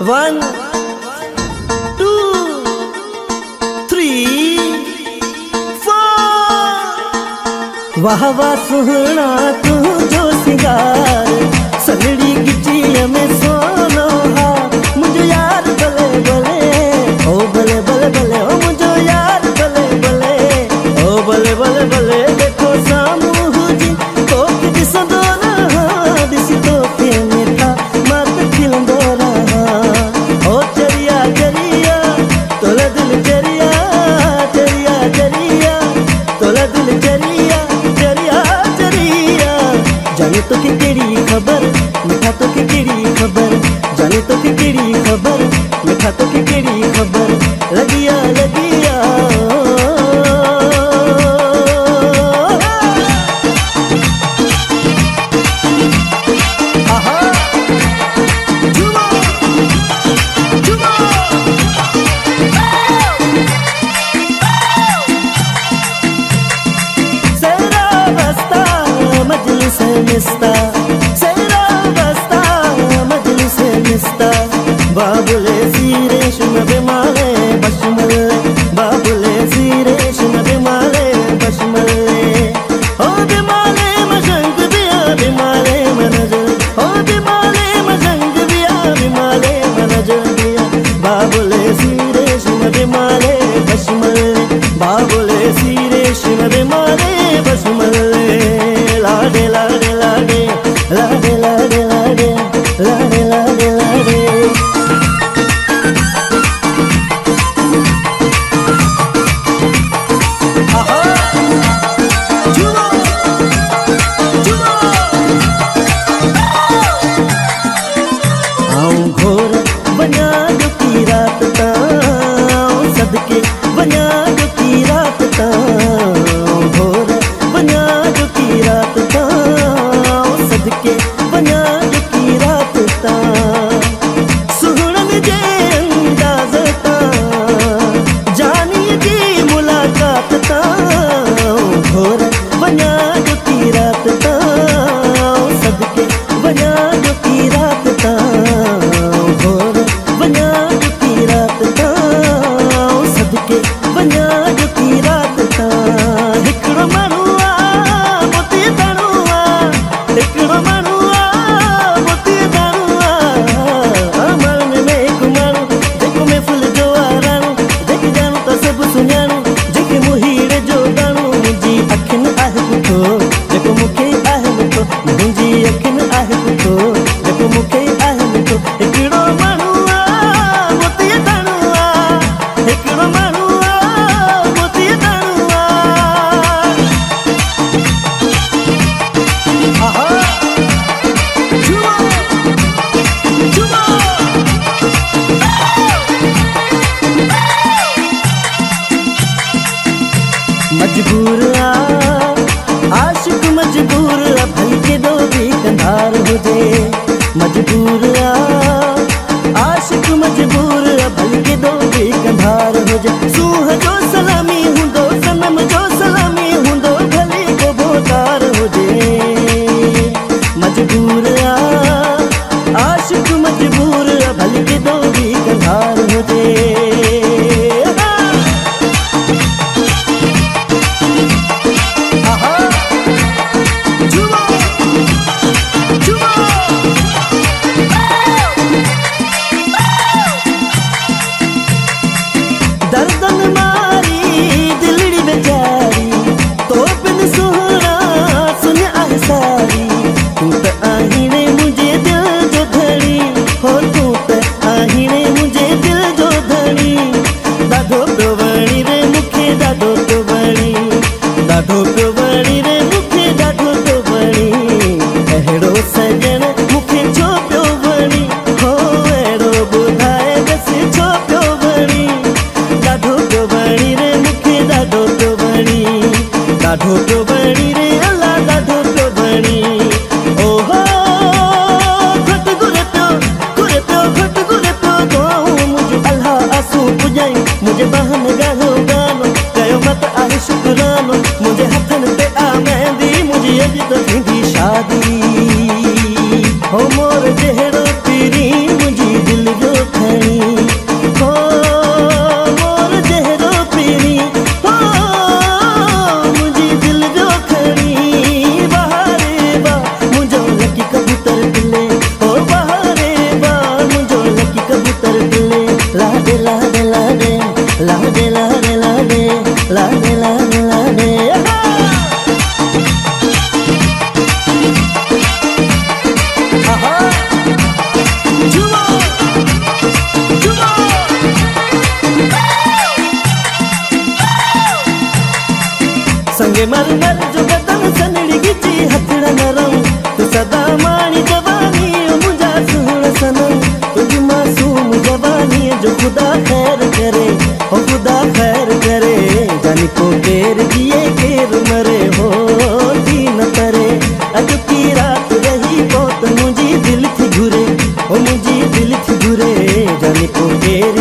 1 2 3 4 वाह वाह सुहना तू जो सिंगार सगड़ी गिटिया में सोनो हा मुझे यार बले बले ओ बले बले बले ओ मुझे यार बले बले ओ बले बले बले देखो सामू जी तो कि संदोना दिसी तो के मीठा मत खिलंदोना ओ चरिया चरिया तोला दिल चरिया चरिया चरिया तोला दिल चरिया चरिया चरिया जाने तो कि तेरी खबर मिठा तो कि तेरी खबर जाने तो कि तेरी खबर मिठा तो कि तेरी खबर लगिया लगिया मिस्ता सेरा बस्ता मजलिस मिस्ता बाबुले सीरेशम बिमाले बशमले बाबुले सीरेशम बिमाले बशमले ओ बिमाले मजंग बिया बिमाले मनजल ओ बिमाले मजंग बिया बिमाले मनजल बिया बाबुले सीरेशम बिमाले बशमले बाबुले सीरेशम बिमाले बशमले लाडे लाडे लाडे लाडे लाडे लाडे लाडे लाडे लाडे आऊं घोर बना जो की रात ताऊं सदके बना जो की रात ताऊं घोर बना जो की रात ताऊं सदके बना जो की रात ताऊं सुहणन जे अंदाज़ तां जानी जी मुलाकात ताऊं घोर बना जो की रात ताऊं सदके बना जो की रात ताऊं घोर बना जो की रात ताऊं सदके बना जो की रात तां हिकड़ो माण्हू मोती दाणुआ हिकड़ो माण्हू मोती दाणुआ मन में हिकु माण्हू जेको में फुल जो आराणो जेके ॼाणो त सभु सुञाणो जेके मुहीड़ जो दाणो मुंहिंजी अखियुनि आहे पुठो जेको मूंखे आहे मिठो मुंहिंजी अखियुनि आहे पुठो जेको मूंखे आहे मिठो हिकिड़ो माण्हू मोती दाणुआ हिकिड़ो माण्हू मोती दाणुआ आहा जुआ जुआ मजबूर आशिक मजबूर भल के दो भी कंधार हो जे मजबूर आशिक मजबूर भल के दो भी कंधार हो जे सूह जो सलामी हूंदो सनम जो सलामी हूंदो भले को बोतार हो जे मजबूर आशिक मजबूर भल के दो भी कंधार हो जे दर्दन मारी दिलड़ी बेचारी तो बिन सुहरा सुन आहे सारी तू त आहीने मुझे दिल जो धड़ी हो तू त आहीने मुझे दिल जो धड़ी ॾाढो पियो वणी रे मूंखे ॾाढो पियो वणी ॾाढो पियो वणी रे मूंखे ॾाढो पियो वणी अहिड़ो सजण मूंखे छो पियो वणी हो अहिड़ो ॿुधाए बसि छो पियो वणी ॾाढो पियो वणी रे मूंखे ॾाढो पियो वणी ॾाढो पियो वणी रे अल्लाह ॾाढो पियो वणी ओहो घटि घुरे पियो घटि घुरे पियो दुआऊं मुंहिंजो अल्लाह आसूं पुॼायूं मुंहिंजे बहन ॻाल्हो गानो कयो मत आहे शुक्रानो मुंहिंजे हथनि ते आ मेहंदी मुंहिंजी अॼु त थींदी शादी हो मोर जहिड़ो पीरी मुंहिंजी दिलि जो मर मर जो बदन सनड़ी गिची हथड़ा नरम तू सदा मानी जवानी मुझा सुन सनम तुझी मासूम जवानी जो खुदा खैर करे ओ खुदा खैर करे जानी को केर जिए केर मरे हो थी न करे अज की रात रही बहुत मुझी दिल थी घुरे ओ मुझी दिल थी घुरे जानी को केर